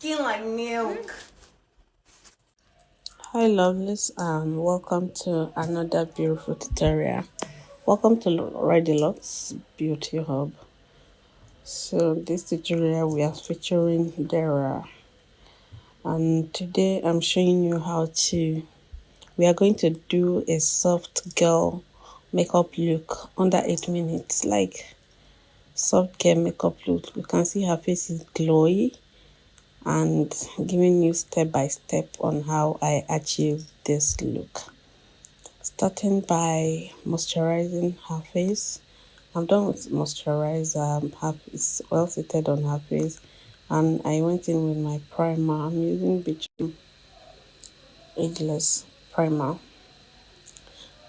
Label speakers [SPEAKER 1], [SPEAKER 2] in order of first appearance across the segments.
[SPEAKER 1] Skin like milk.
[SPEAKER 2] Hi lovelies and welcome to another beautiful tutorial. Welcome to Ready Lux Beauty Hub. So this tutorial we are featuring Dara, and today I'm showing you how to we are going to do a soft girl makeup look under 8 minutes, like soft girl makeup look. You can see her face is glowy and giving you step by step on how I achieve this look. Starting by moisturizing her face. I'm done with moisturizer. Her is well seated on her face, and I went in with my primer. I'm using Beach Ageless primer.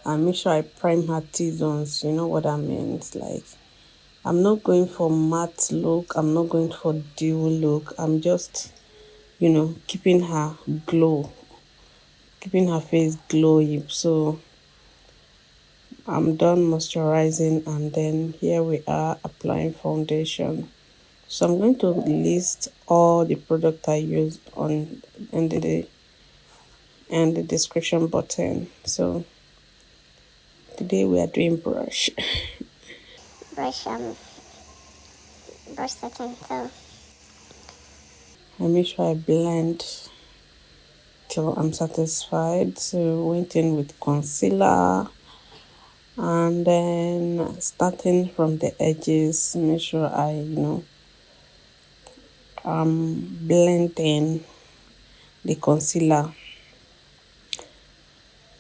[SPEAKER 2] And make sure I prime her T-zones. You know what that means. Like, I'm not going for matte look. I'm not going for dew look. I'm just, keeping her glow, keeping her face glowy. So I'm done moisturizing, and then here we are applying foundation. So I'm going to list all the product I use on in the description button. So today we are doing brush.
[SPEAKER 3] brush um brush setting. So
[SPEAKER 2] I make sure I blend till I'm satisfied. So went in with concealer, and then starting from the edges, make sure I blend in the concealer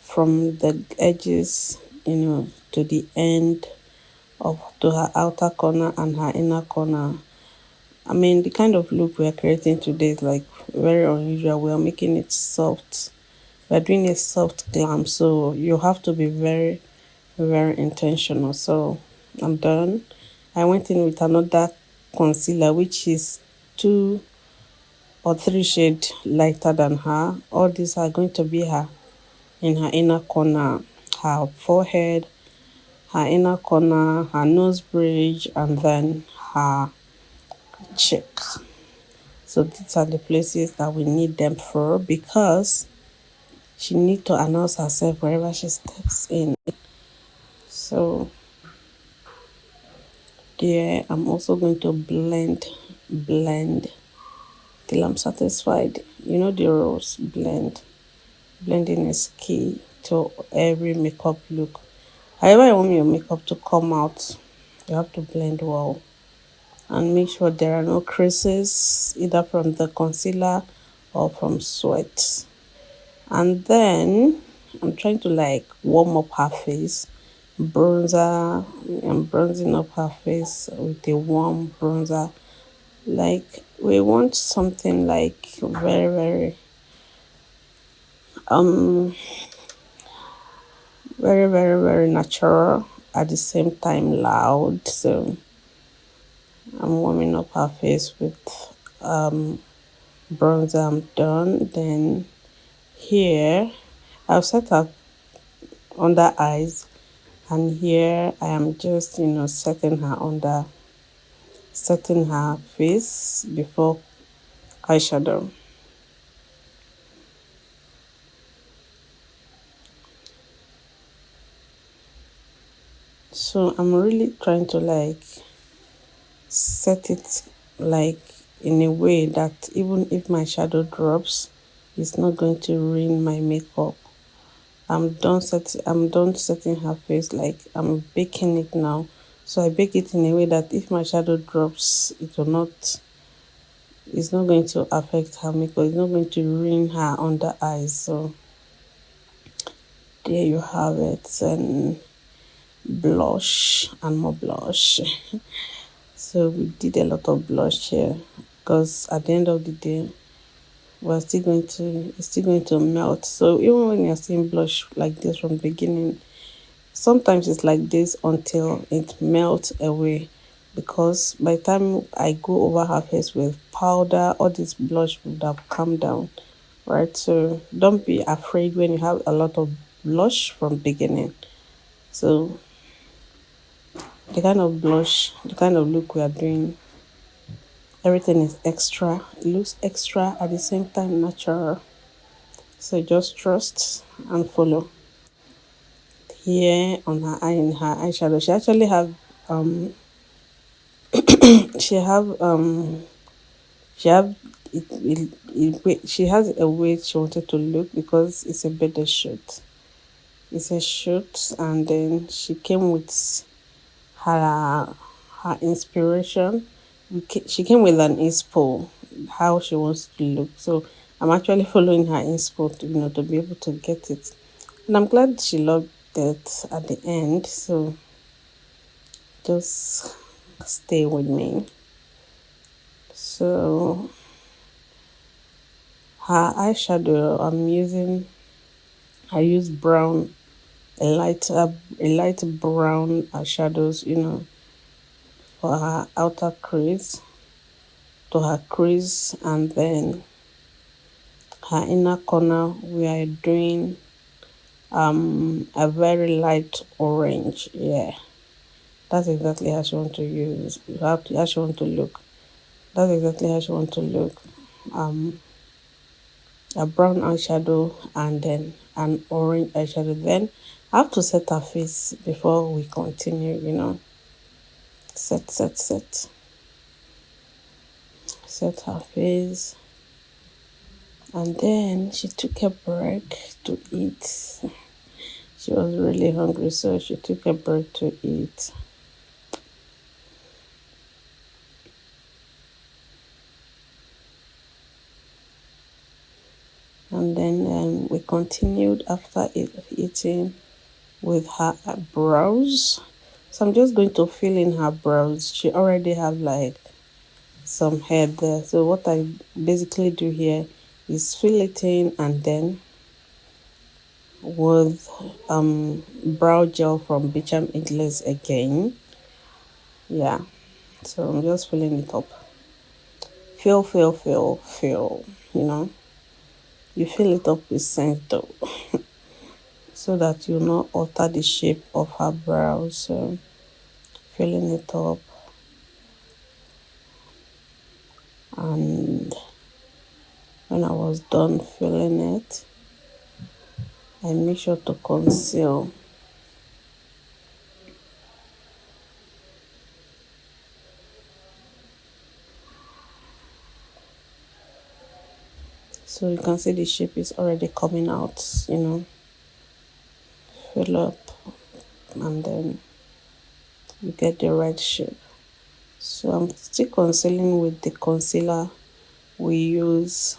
[SPEAKER 2] from the edges, to the end of to her outer corner and her inner corner. I mean, the kind of look we are creating today is like very unusual. We are making it soft. We are doing a soft glam, so you have to be very, very intentional. So I'm done. I went in with another concealer, which is 2 or 3 shades lighter than her. All these are going to be her in her inner corner, her forehead, her inner corner, her nose bridge, and then her cheek. So these are the places that we need them for, because she needs to announce herself wherever she steps in. So there, I'm also going to blend till I'm satisfied. You know the rules, blend. Blending is key to every makeup look. However you want your makeup to come out, you have to blend well and make sure there are no creases either from the concealer or from sweat. And then I'm trying to like warm up her face. Bronzer. I'm bronzing up her face with a warm bronzer. Like, we want something like very, very um very, very, very natural, at the same time loud. So I'm warming up her face with bronzer. I'm done. Then here I've set her under eyes, and here I am just setting her face before eyeshadow. So I'm really trying to like set it like in a way that even if my shadow drops, it's not going to ruin my makeup. I'm done setting her face, like I'm baking it now. So I bake it in a way that if my shadow drops, it's not going to affect her makeup. It's not going to ruin her under eyes. So there you have it. And blush and more blush. So we did a lot of blush here, because at the end of the day, it's still going to melt. So even when you're seeing blush like this from the beginning, sometimes it's like this until it melts away, because by the time I go over her face with powder, all this blush would have come down, right? So don't be afraid when you have a lot of blush from beginning. So the kind of look we are doing, Everything is extra. It looks extra at the same time natural. So just trust and follow. Here on her eye, in her eyeshadow, she actually have she have she have she has a way she wanted to look because it's a birthday shoot. It's a shoot, and then she came with her her inspiration. She came with an inspo how she wants to look. So I'm actually following her inspo to to be able to get it, and I'm glad she loved it at the end. So just stay with me. So her eyeshadow I'm using, I use brown, a light brown eyeshadows, for her outer crease, to her crease, and then her inner corner we are doing a very light orange. Yeah, that's exactly how she want to use, how she want to look. That's exactly how she want to look. Um, a brown eyeshadow and then an orange eyeshadow. Then I have to set her face before we continue. Set her face, and then she took a break to eat. She was really hungry, so she took a break to eat. And then we continued after eating with her brows. So I'm just going to fill in her brows. She already have like some hair there. So what I basically do here is fill it in, and then with brow gel from Bicham Igles again. Yeah. So I'm just filling it up. Fill. You fill it up with sense though, so that you not alter the shape of her brows. So filling it up, and when I was done filling it, I make sure to conceal. So you can see the shape is already coming out. Fill up, and then you get the right shape. So I'm still concealing with the concealer we use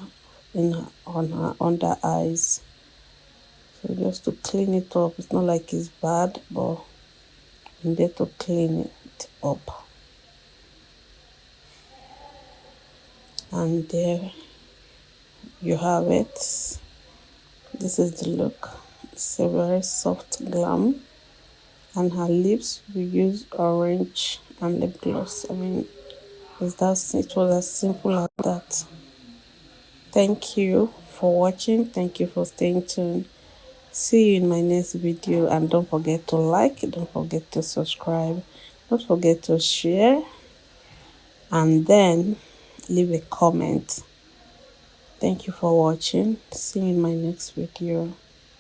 [SPEAKER 2] on her under eyes. So just to clean it up. It's not like it's bad, but I'm there to clean it up. And there you have it. This is the look. It's a very soft glam. And her lips, we use orange and lip gloss. I mean, it was as simple as that. Thank you for watching. Thank you for staying tuned. See you in my next video, and don't forget to like, don't forget to subscribe, don't forget to share, and then leave a comment. Thank you for watching. See you in my next video.